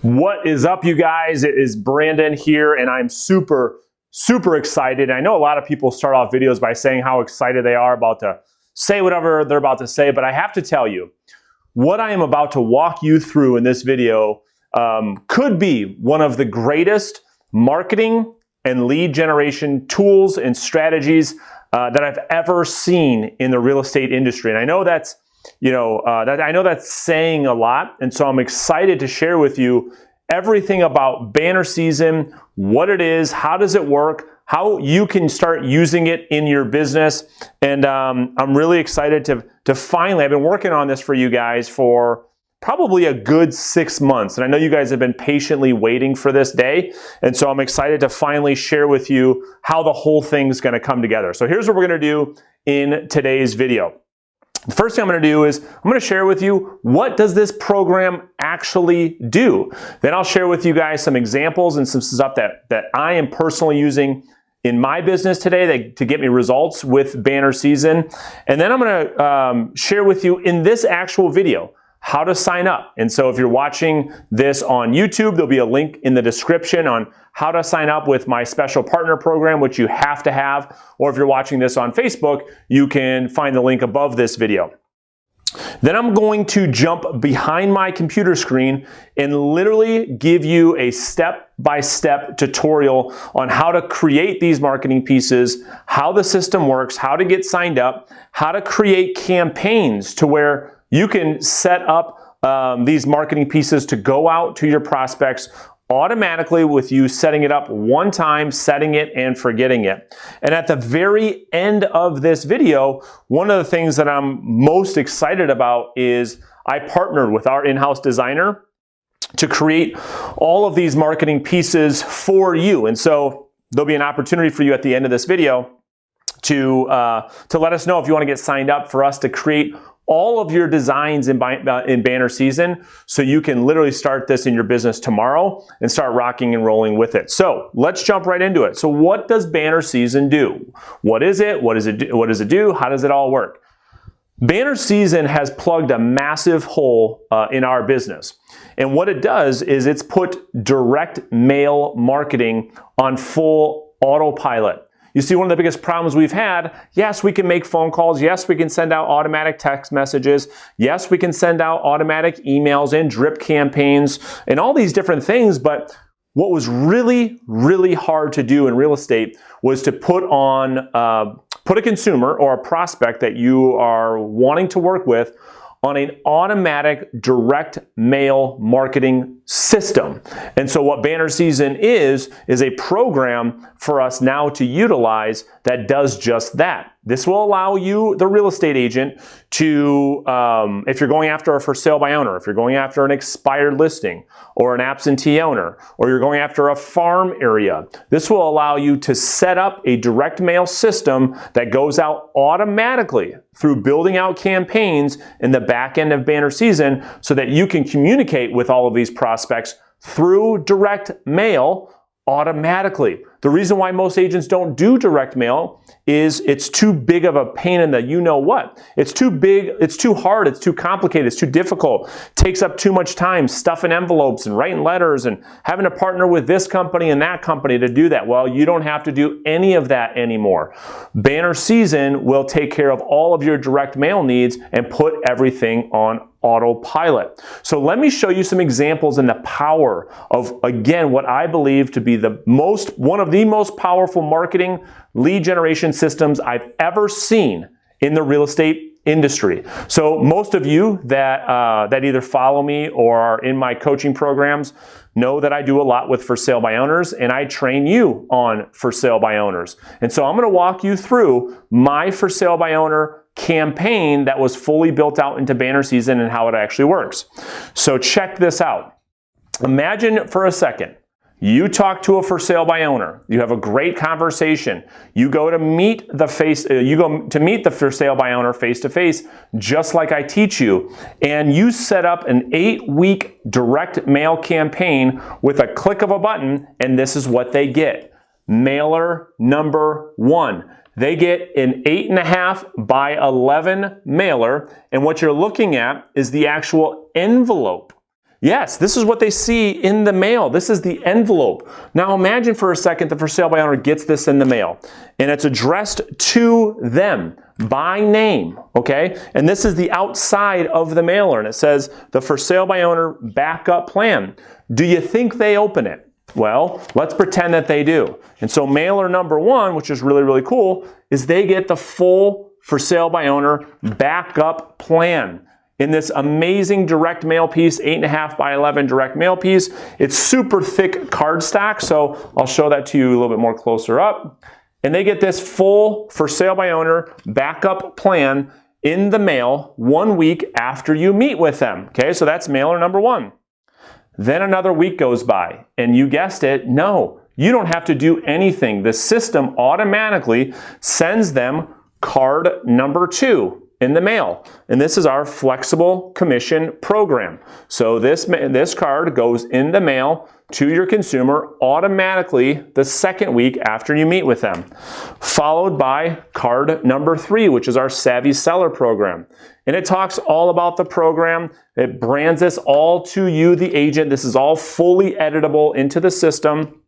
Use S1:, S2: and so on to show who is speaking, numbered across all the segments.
S1: What is up, you guys? It is Brandon here, and I'm super excited. I know a lot of people start off videos by saying how excited they are about to say whatever they're about to say, but I have to tell you, what I am about to walk you through in this video could be one of the greatest marketing and lead generation tools and strategies that I've ever seen in the real estate industry. And I know that's I know that's saying a lot, and so I'm excited to share with you everything about banner season, what it is, how does it work, how you can start using it in your business, and I'm really excited to finally, I've been working on this for you guys for probably a good 6 months, and I know you guys have been patiently waiting for this day, and so I'm excited to finally share with you how the whole thing's going to come together. So here's what we're going to do in today's video. The first thing I'm going to do is I'm going to share with you what does this program actually do. Then I'll share with you guys some examples and some stuff that I am personally using in my business today to get me results with banner season. And then I'm going to share with you in this actual video how to sign up. And so if you're watching this on YouTube, there'll be a link in the description on how to sign up with my special partner program, which you have to have. Or if you're watching this on Facebook, you can find the link above this video. Then I'm going to jump behind my computer screen and literally give you a step-by-step tutorial on how to create these marketing pieces, how the system works, how to get signed up, how to create campaigns to where you can set up these marketing pieces to go out to your prospects automatically with you setting it up one time, setting it and forgetting it. And at the very end of this video, one of the things that I'm most excited about is I partnered with our in-house designer to create all of these marketing pieces for you. And so there'll be an opportunity for you at the end of this video to let us know if you want to get signed up for us to create all of your designs in banner season, so you can literally start this in your business tomorrow and start rocking and rolling with it. So let's jump right into it. So what does banner season do? What is it? What does it do? What does it do? How does it all work? Banner season has plugged a massive hole in our business. And what it does is it's put direct mail marketing on full autopilot. You see, one of the biggest problems we've had, yes, we can make phone calls. Yes, we can send out automatic text messages. Yes, we can send out automatic emails and drip campaigns and all these different things. But what was really hard to do in real estate was to put a consumer or a prospect that you are wanting to work with on an automatic direct mail marketing system. And so what banner season is a program for us now to utilize that does just that. This will allow you, the real estate agent, to, if you're going after a for sale by owner, if you're going after an expired listing or an absentee owner, or you're going after a farm area, this will allow you to set up a direct mail system that goes out automatically through building out campaigns in the back end of banner season so that you can communicate with all of these prospects through direct mail automatically. The reason why most agents don't do direct mail is it's too big of a pain in the you-know-what. It's too big, it's too hard, it's too complicated, it's too difficult. It takes up too much time stuffing envelopes and writing letters and having to partner with this company and that company to do that. Well, you don't have to do any of that anymore. Banner season will take care of all of your direct mail needs and put everything on autopilot. So let me show you some examples in the power of, again, what I believe to be one of the most powerful marketing lead generation systems I've ever seen in the real estate industry. So most of you that either follow me or are in my coaching programs know that I do a lot with for sale by owners, and I train you on for sale by owners. And so I'm going to walk you through my for sale by owner campaign that was fully built out into banner season and how it actually works. So check this out. Imagine for a second, you talk to a for sale by owner. You have a great conversation. You go to meet the for sale by owner face to face, just like I teach you, and you set up an 8-week direct mail campaign with a click of a button, and this is what they get. Mailer number 1. They get an 8.5 by 11 mailer, and what you're looking at is the actual envelope Yes, this is what they see in the mail. This is the envelope. Now imagine for a second the for sale by owner gets this in the mail and it's addressed to them by name, okay? And this is the outside of the mailer and it says the for sale by owner backup plan. Do you think they open it? Well, let's pretend that they do. And so mailer number 1, which is really, really cool, is they get the full for sale by owner backup plan in this amazing direct mail piece, 8.5 by 11 direct mail piece. It's super thick cardstock, so I'll show that to you a little bit more closer up. And they get this full for sale by owner backup plan in the mail 1 week after you meet with them. Okay, so that's mailer number 1. Then another week goes by, and you guessed it, no, you don't have to do anything. The system automatically sends them card number 2 in the mail. And this is our flexible commission program. So this card goes in the mail to your consumer automatically the second week after you meet with them. Followed by card number 3, which is our Savvy Seller program. And it talks all about the program. It brands this all to you, the agent. This is all fully editable into the system.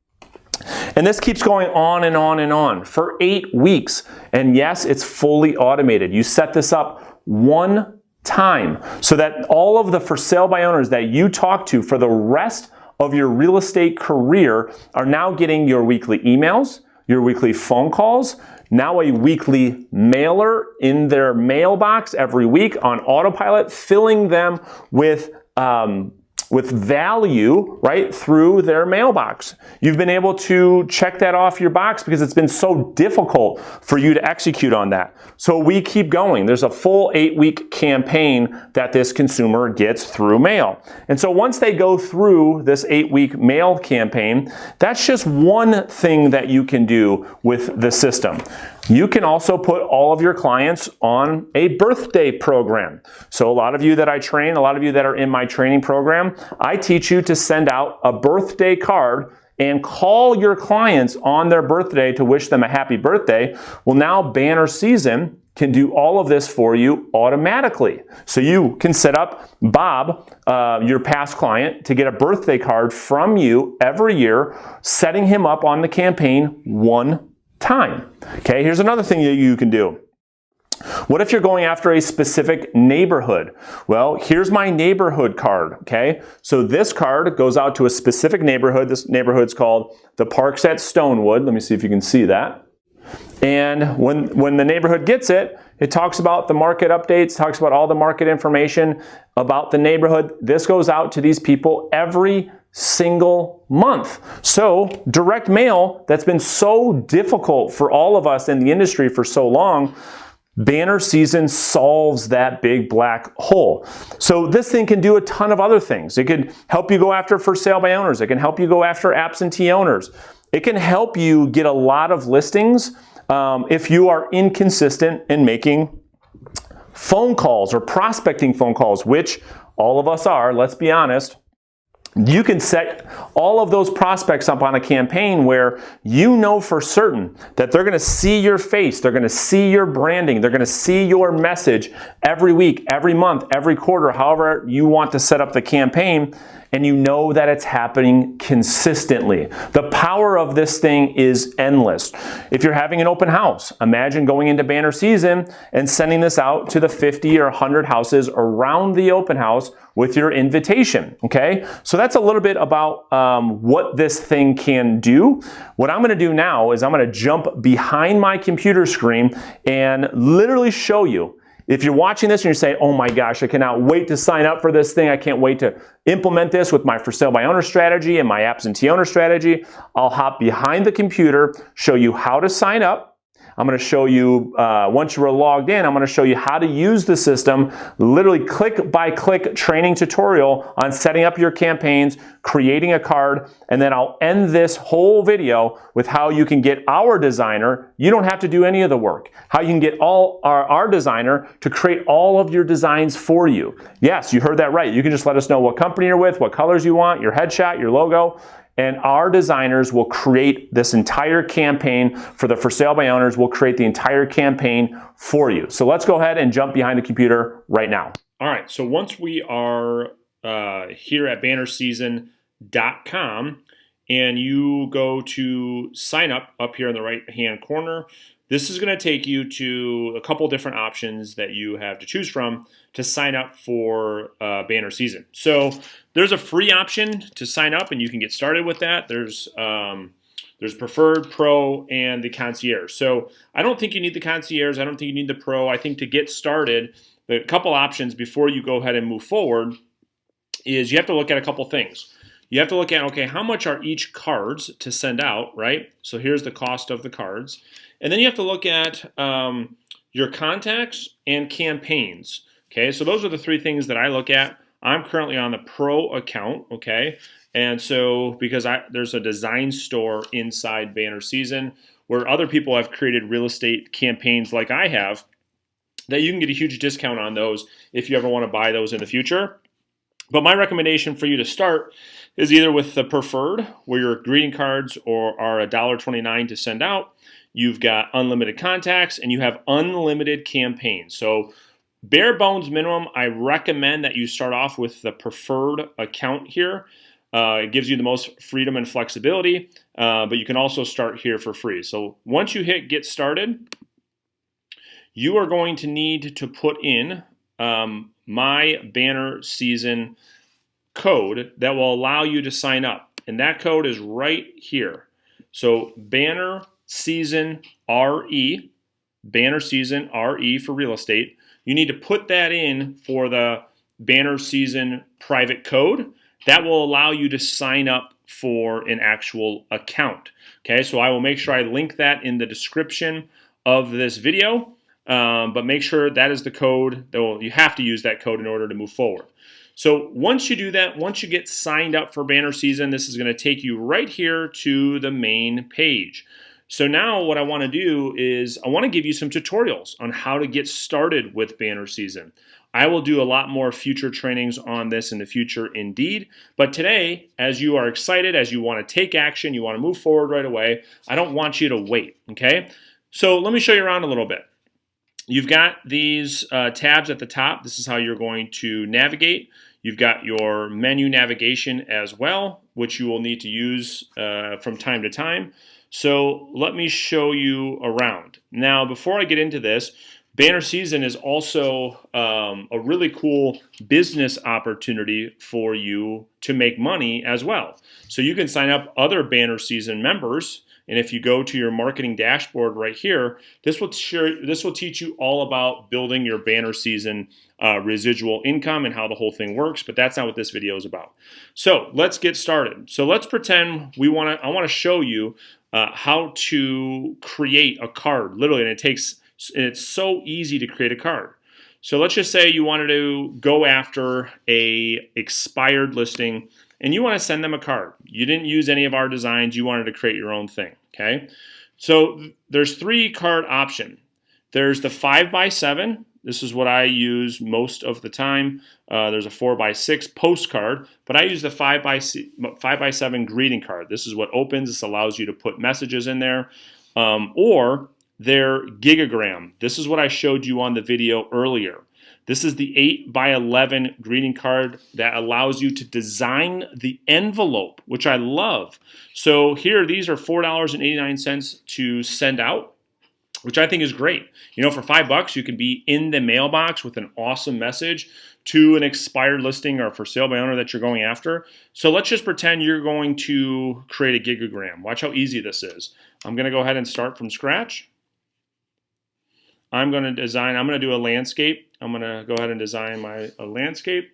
S1: And this keeps going on and on and on for 8 weeks. And yes, it's fully automated. You set this up one time so that all of the for sale by owners that you talk to for the rest of your real estate career are now getting your weekly emails, your weekly phone calls, now a weekly mailer in their mailbox every week on autopilot, filling them with value, right, through their mailbox. You've been able to check that off your box because it's been so difficult for you to execute on that. So we keep going. There's a full 8-week campaign that this consumer gets through mail. And so once they go through this 8-week mail campaign, that's just one thing that you can do with the system. You can also put all of your clients on a birthday program. So a lot of you that I train, a lot of you that are in my training program, I teach you to send out a birthday card and call your clients on their birthday to wish them a happy birthday. Well, now banner season can do all of this for you automatically. So you can set up Bob, your past client, to get a birthday card from you every year, setting him up on the campaign one time. Okay, here's another thing that you can do. What if you're going after a specific neighborhood? Well, here's my neighborhood card, okay? So this card goes out to a specific neighborhood. This neighborhood's called the Parks at Stonewood. Let me see if you can see that. And when the neighborhood gets it, it talks about the market updates, talks about all the market information about the neighborhood. This goes out to these people every single month. So direct mail, that's been so difficult for all of us in the industry for so long, banner season solves that big black hole. So this thing can do a ton of other things. It could help you go after for sale by owners. It can help you go after absentee owners. It can help you get a lot of listings if you are inconsistent in making phone calls or prospecting phone calls, which all of us are, let's be honest. You can set all of those prospects up on a campaign where you know for certain that they're going to see your face, they're going to see your branding, they're going to see your message every week, every month, every quarter, however you want to set up the campaign, and you know that it's happening consistently. The power of this thing is endless. If you're having an open house, imagine going into banner season and sending this out to the 50 or 100 houses around the open house with your invitation, okay? So that's a little bit about what this thing can do. What I'm gonna do now is I'm gonna jump behind my computer screen and literally show you. If you're watching this and you're saying, oh my gosh, I cannot wait to sign up for this thing, I can't wait to implement this with my for sale by owner strategy and my absentee owner strategy, I'll hop behind the computer, show you how to sign up. I'm going to show you, once you're logged in, I'm going to show you how to use the system, literally click by click training tutorial on setting up your campaigns, creating a card, and then I'll end this whole video with how you can get our designer, you don't have to do any of the work, how you can get our designer to create all of your designs for you. Yes, you heard that right. You can just let us know what company you're with, what colors you want, your headshot, your logo, and our designers will create this entire campaign for the for sale by owners. We'll create the entire campaign for you. So let's go ahead and jump behind the computer right now. All right, so once we are here at bannerseason.com and you go to sign up here in the right hand corner, this is going to take you to a couple different options that you have to choose from to sign up for Banner Season. So there's a free option to sign up and you can get started with that. There's Preferred, Pro, and the Concierge. So I don't think you need the Concierge. I don't think you need the Pro. I think to get started, the couple options before you go ahead and move forward is you have to look at a couple things. You have to look at, okay, how much are each cards to send out, right? So here's the cost of the cards. And then you have to look at your contacts and campaigns, okay? So those are the three things that I look at. I'm currently on the Pro account, okay? And so because there's a design store inside Banner Season where other people have created real estate campaigns like I have, that you can get a huge discount on those if you ever want to buy those in the future. But my recommendation for you to start is either with the Preferred, where your greeting cards are $1.29 to send out. You've got unlimited contacts, and you have unlimited campaigns. So bare bones minimum, I recommend that you start off with the Preferred account here. It gives you the most freedom and flexibility, but you can also start here for free. So once you hit get started, you are going to need to put in my Banner Season code that will allow you to sign up. And that code is right here. So Banner Season RE, Banner Season RE for real estate. You need to put that in for the Banner Season private code. That will allow you to sign up for an actual account. Okay, so I will make sure I link that in the description of this video. But make sure that is the code. You have to use that code in order to move forward. So once you do that, once you get signed up for Banner Season, this is going to take you right here to the main page. So now what I want to do is I want to give you some tutorials on how to get started with Banner Season. I will do a lot more future trainings on this in the future indeed. But today, as you are excited, as you want to take action, you want to move forward right away, I don't want you to wait, okay? So let me show you around a little bit. You've got these tabs at the top. This is how you're going to navigate. You've got your menu navigation as well, which you will need to use from time to time. So let me show you around. Now, before I get into this, Banner Season is also a really cool business opportunity for you to make money as well. So you can sign up other Banner Season members, and if you go to your marketing dashboard right here, this will teach you all about building your Banner Season residual income and how the whole thing works, but that's not what this video is about. So let's get started. So let's pretend I want to show you how to create a card, literally, and it's so easy to create a card. So let's just say you wanted to go after a expired listing and you want to send them a card. You didn't use any of our designs. You wanted to create your own thing, okay? So there's three card options. There's the 5x7. This is what I use most of the time. There's a 4x6 postcard, but I use the 5x7 greeting card. This is what opens. This allows you to put messages in there. Or their gigagram. This is what I showed you on the video earlier. This is the 8x11 greeting card that allows you to design the envelope, which I love. So here, these are $4.89 to send out, which I think is great. You know, for $5, you can be in the mailbox with an awesome message to an expired listing or for sale by owner that you're going after. So let's just pretend you're going to create a gigagram. Watch how easy this is. I'm going to go ahead and start from scratch. I'm going to do a landscape. I'm going to go ahead and design a landscape.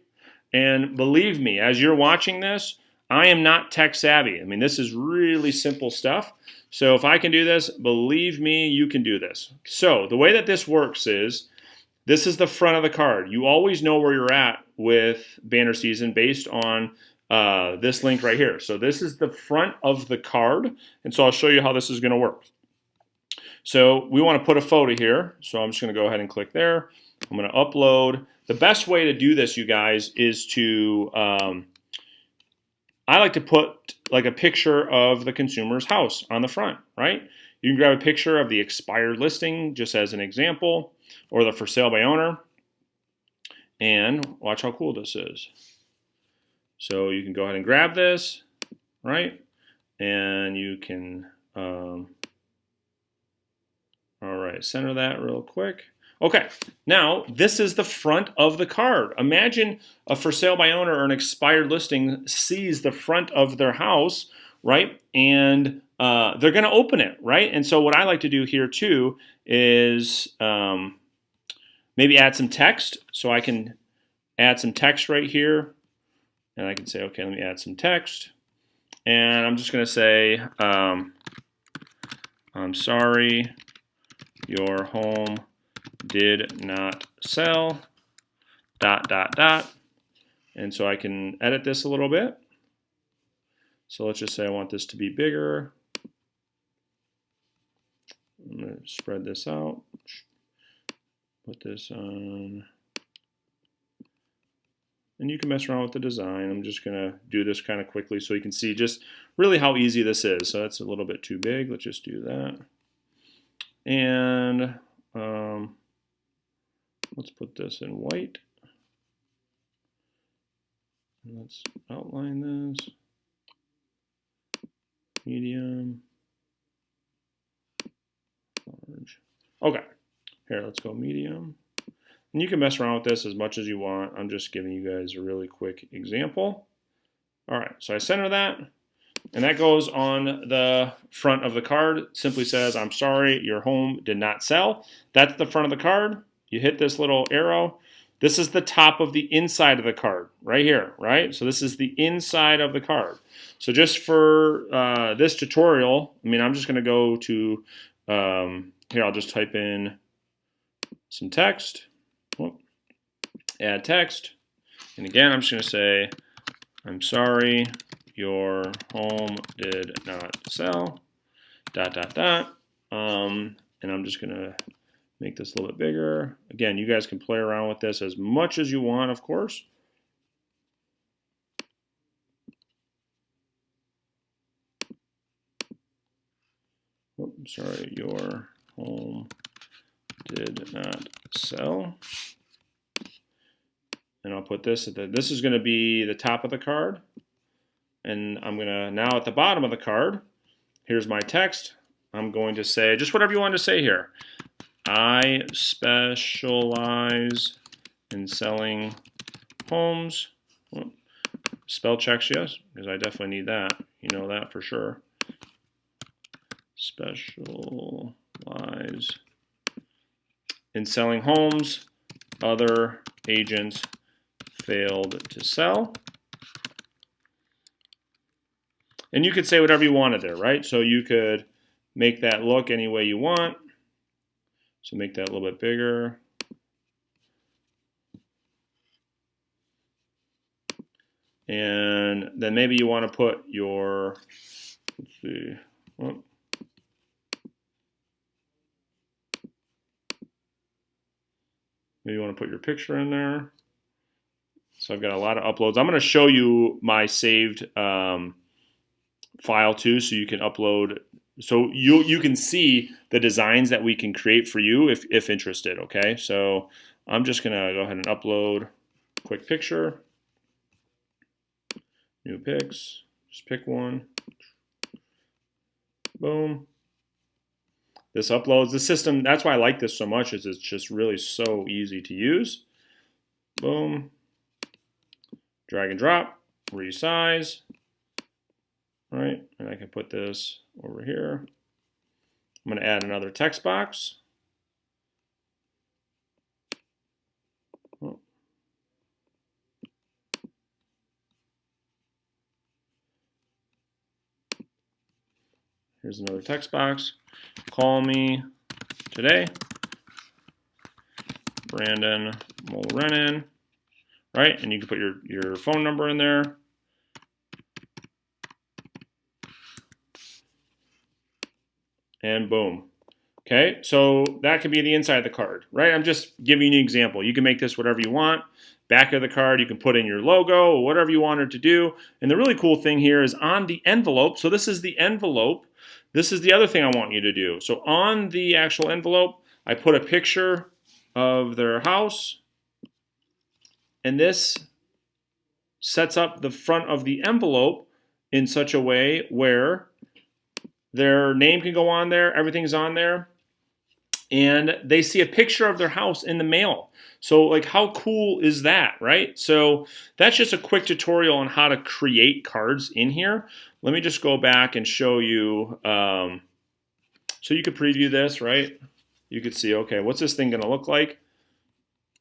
S1: And believe me, as you're watching this, I am not tech savvy. I mean, this is really simple stuff. So if I can do this, believe me, you can do this. So the way that this works is, this is the front of the card. You always know where you're at with Banner Season based on this link right here. So this is the front of the card. And so I'll show you how this is going to work. So we want to put a photo here. So I'm just going to go ahead and click there. I'm going to upload. The best way to do this, you guys, is to, I like to put like a picture of the consumer's house on the front, right? You can grab a picture of the expired listing, just as an example, or the for sale by owner. And watch how cool this is.
S2: So you can go ahead and grab this, right? And you can, all right, center that real quick. Okay, now this is the front of the card. Imagine a for sale by owner or an expired listing sees the front of their house, right? And they're going to open it, right? And so what I like to do here too is maybe add some text. So I can add some text right here. And I can say, okay, let me add some text. And I'm just going to say, I'm sorry, your home did not sell, ... And so I can edit this a little bit. So let's just say I want this to be bigger. I'm going to spread this out. Put this on. And you can mess around with the design. I'm just going to do this kind of quickly so you can see just really how easy this is. So that's a little bit too big. Let's just do that. And let's put this in white. And let's outline this. Medium. Large. Okay. Here, let's go medium. And you can mess around with this as much as you want. I'm just giving you guys a really quick example. All right, so I center that. And that goes on the front of the card. Simply says, I'm sorry, your home did not sell. That's the front of the card. You hit this little arrow. This is the top of the inside of the card, right here, right? So this is the inside of the card. So just for this tutorial, I mean, I'm just gonna go to, here, I'll just type in some text. Add text. And again, I'm just gonna say, I'm sorry, your home did not sell, ... And I'm just gonna make this a little bit bigger. Again, you guys can play around with this as much as you want, of course. Oh, I'm sorry, your home did not sell. And I'll put this this is gonna be the top of the card. And I'm gonna, now at the bottom of the card, here's my text. I'm going to say just whatever you want to say here. I specialize in selling homes. Well, spell checks, yes, because I definitely need that. You know that for sure. Specialize in selling homes. Other agents failed to sell. And you could say whatever you wanted there, right? So you could make that look any way you want. So make that a little bit bigger. And then maybe you want to put your, let's see, well, maybe you want to put your picture in there. So I've got a lot of uploads. I'm going to show you my saved file too, so you can upload. So you can see the designs that we can create for you if interested, okay? So I'm just gonna go ahead and upload quick picture. New pics, just pick one. Boom. This uploads. The system, that's why I like this so much, is it's just really so easy to use. Boom. Drag and drop, resize. All right, and I can put this over here. I'm going to add another text box. Oh. Here's another text box. Call me today. Brandon Mulrenin. Right, and you can put your phone number in there. And boom. Okay, so that could be the inside of the card, right? I'm just giving you an example. You can make this whatever you want. Back of the card, you can put in your logo or whatever you wanted to do. And the really cool thing here is on the envelope. So this is the envelope. This is the other thing I want you to do. So on the actual envelope, I put a picture of their house. And this sets up the front of the envelope in such a way where their name can go on there, everything's on there, and they see a picture of their house in the mail. So like, how cool is that, right? So that's just a quick tutorial on how to create cards in here. Let me just go back and show you. So you could preview this, right? You could see, okay, what's this thing gonna look like?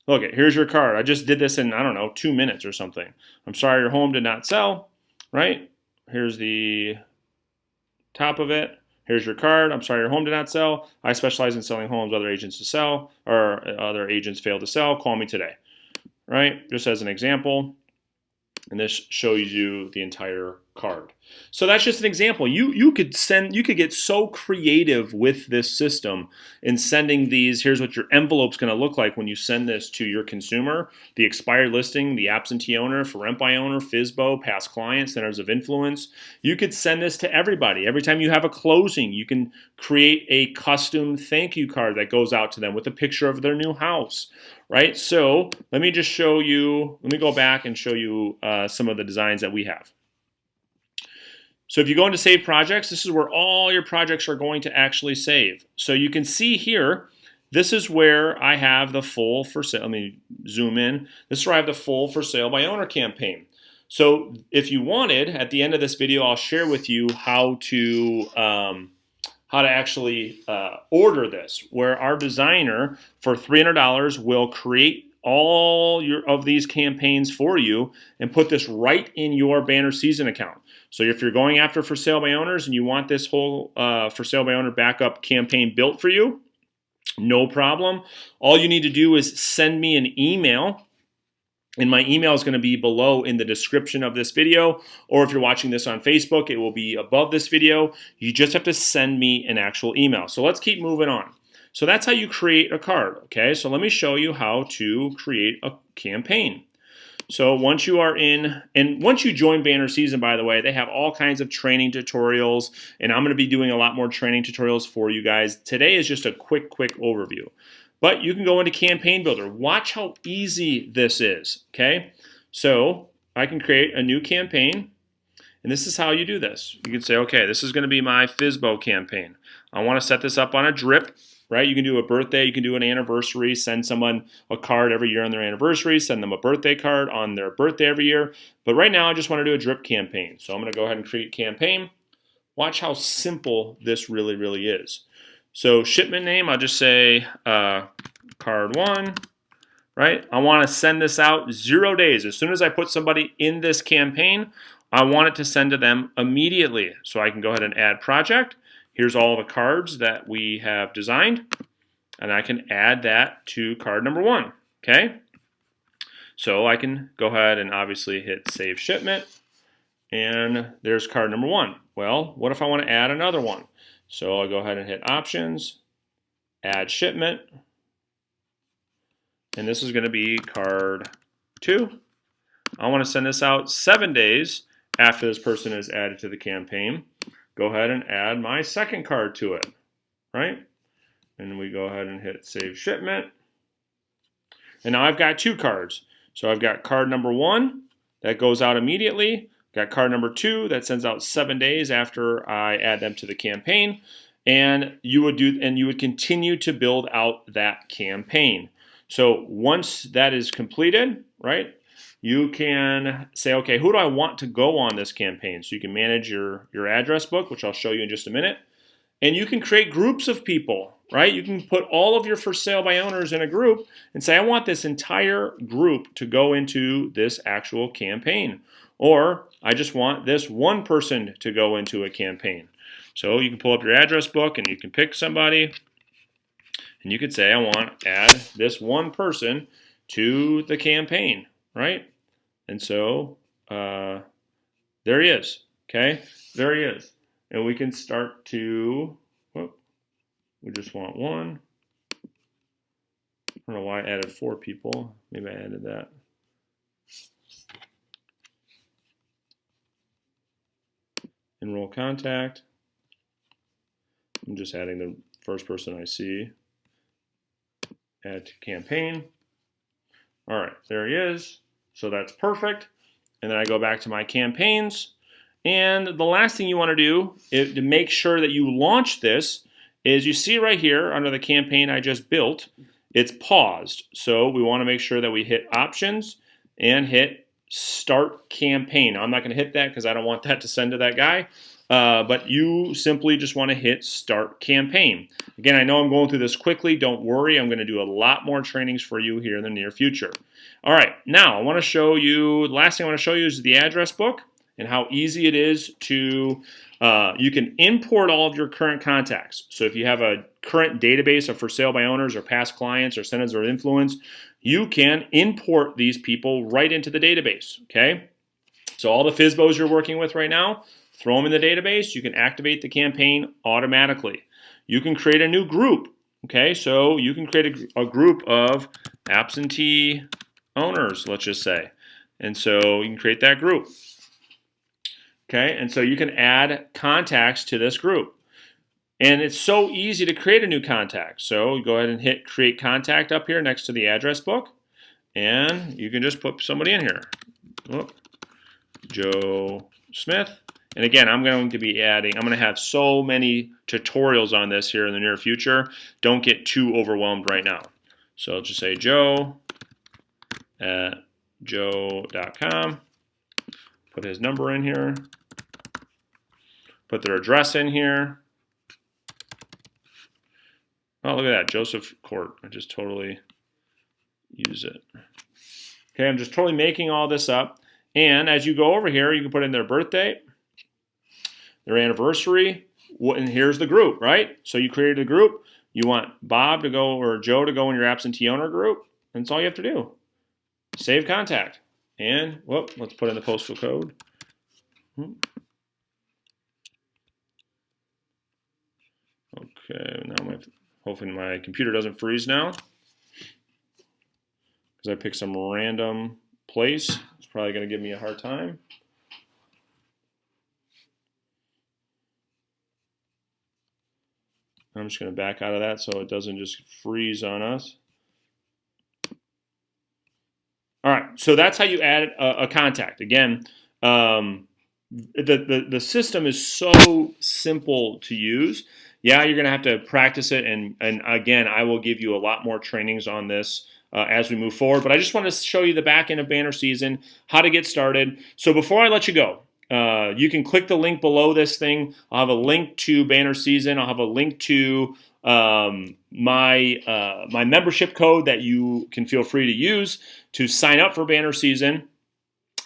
S2: Okay, here's your card. I just did this in, I don't know, 2 minutes or something. I'm sorry your home did not sell, right? Here's the top of it. Here's your card. I'm sorry your home did not sell. I specialize in selling homes other agents to sell, or other agents fail to sell. Call me today, right? Just as an example. And this shows you the entire card. So that's just an example. You could get so creative with this system in sending these. Here's what your envelope's going to look like when you send this to your consumer: the expired listing, the absentee owner, for rent by owner, FSBO, past clients, centers of influence. You could send this to everybody. Every time you have a closing, you can create a custom thank you card that goes out to them with a picture of their new house. Right, so let me just show you, let me go back and show you some of the designs that we have. So if you go into Save Projects, this is where all your projects are going to actually save. So you can see here, this is where I have the full for sale. Let me zoom in. This is where I have the full for sale by owner campaign. So if you wanted, at the end of this video, I'll share with you how to actually order this, where our designer for $300 will create all of these campaigns for you and put this right in your banner season account. So if you're going after for sale by owners and you want this whole for sale by owner backup campaign built for you, no problem. All you need to do is send me an email. And my email is going to be below in the description of this video, or if you're watching this on Facebook, it will be above this video. You just have to send me an actual email. So let's keep moving on. So that's how you create a card, okay? So let me show you how to create a campaign. So once you are in, and once you join Banner Season, by the way, they have all kinds of training tutorials, and I'm going to be doing a lot more training tutorials for you guys. Today is just a quick overview. But you can go into Campaign Builder. Watch how easy this is, okay? So I can create a new campaign, and this is how you do this. You can say, okay, this is going to be my FSBO campaign. I want to set this up on a drip, right? You can do a birthday, you can do an anniversary, send someone a card every year on their anniversary, send them a birthday card on their birthday every year. But right now, I just want to do a drip campaign. So I'm going to go ahead and create campaign. Watch how simple this really is. So shipment name, I'll just say card 1, right? I want to send this out 0 days. As soon as I put somebody in this campaign, I want it to send to them immediately. So I can go ahead and add project. Here's all the cards that we have designed, and I can add that to card number 1, okay? So I can go ahead and obviously hit Save Shipment, and there's card number 1. Well, what if I want to add another one? So I'll go ahead and hit Options, Add Shipment, and this is going to be card 2. I want to send this out 7 days after this person is added to the campaign. Go ahead and add my second card to it, right? And we go ahead and hit Save Shipment. And now I've got 2 cards. So I've got card number 1 that goes out immediately. Got card number 2 that sends out 7 days after I add them to the campaign, and you would continue to build out that campaign. So once that is completed, right, you can say, okay, who do I want to go on this campaign? So you can manage your address book, which I'll show you in just a minute, and you can create groups of people, right? You can put all of your for sale by owners in a group and say, I want this entire group to go into this actual campaign. Or I just want this one person to go into a campaign. So you can pull up your address book and you can pick somebody. And you could say, I want to add this one person to the campaign, right? And so there he is, okay? There he is. And we can start to, we just want 1. I don't know why I added 4 people. Maybe I added that. Enroll contact. I'm just adding the first person I see. Add to campaign. All right, there he is. So that's perfect. and then I go back to my campaigns. And the last thing you want to do is to make sure that you launch this is you see right here under the campaign I just built, it's paused. So we want to make sure that we hit options and hit start campaign. I'm not going to hit that because I don't want that to send to that guy. But you simply just want to hit start campaign. Again, I know I'm going through this quickly. Don't worry. I'm going to do a lot more trainings for you here in the near future. All right. Now I want to show you, the last thing I want to show you is the address book and how easy it is to, you can import all of your current contacts. So if you have a current database of for sale by owners or past clients or centers of influence, you can import these people right into the database, okay? So all the FSBOs you're working with right now, throw them in the database. You can activate the campaign automatically. You can create a new group, okay? So you can create a group of absentee owners, let's just say. And so you can create that group. Okay, and so you can add contacts to this group. And it's so easy to create a new contact. So you go ahead and hit create contact up here next to the address book. And you can just put somebody in here. Oh, Joe Smith. And again, I'm going to be adding, I'm going to have so many tutorials on this here in the near future. Don't get too overwhelmed right now. So I'll just say Joe at joe.com. Put his number in here. Put their address in here. Oh, look at that, Joseph Court. I just totally use it. Okay, I'm just totally making all this up. And as you go over here, you can put in their birthday, their anniversary, and here's the group, right? So you created a group. You want Bob to go or Joe to go in your absentee owner group. And that's all you have to do. Save contact. And, whoop, let's put in the postal code. Okay, now hopefully my computer doesn't freeze now because I picked some random place. It's probably going to give me a hard time. I'm just going to back out of that so it doesn't just freeze on us. All right, so that's how you add a contact. Again, the system is so simple to use. Yeah, you're going to have to practice it, and again, I will give you a lot more trainings on this as we move forward. But I just want to show you the back end of banner season, how to get started. So before I let you go, you can click the link below this thing. I'll have a link to banner season. I'll have a link to my membership code that you can feel free to use to sign up for banner season.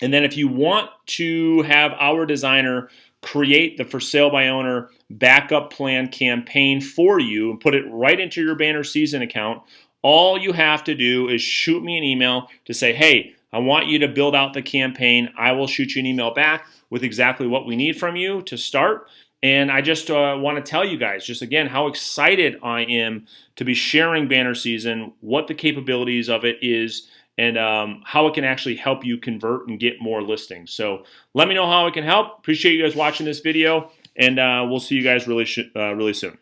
S2: And then if you want to have our designer create the for sale by owner backup plan campaign for you and put it right into your banner season account, all you have to do is shoot me an email to say, hey, I want you to build out the campaign. I will shoot you an email back with exactly what we need from you to start. And I just want to tell you guys, just again, how excited I am to be sharing banner season, what the capabilities of it is, and how it can actually help you convert and get more listings. So let me know how it can help. Appreciate you guys watching this video, and we'll see you guys really soon.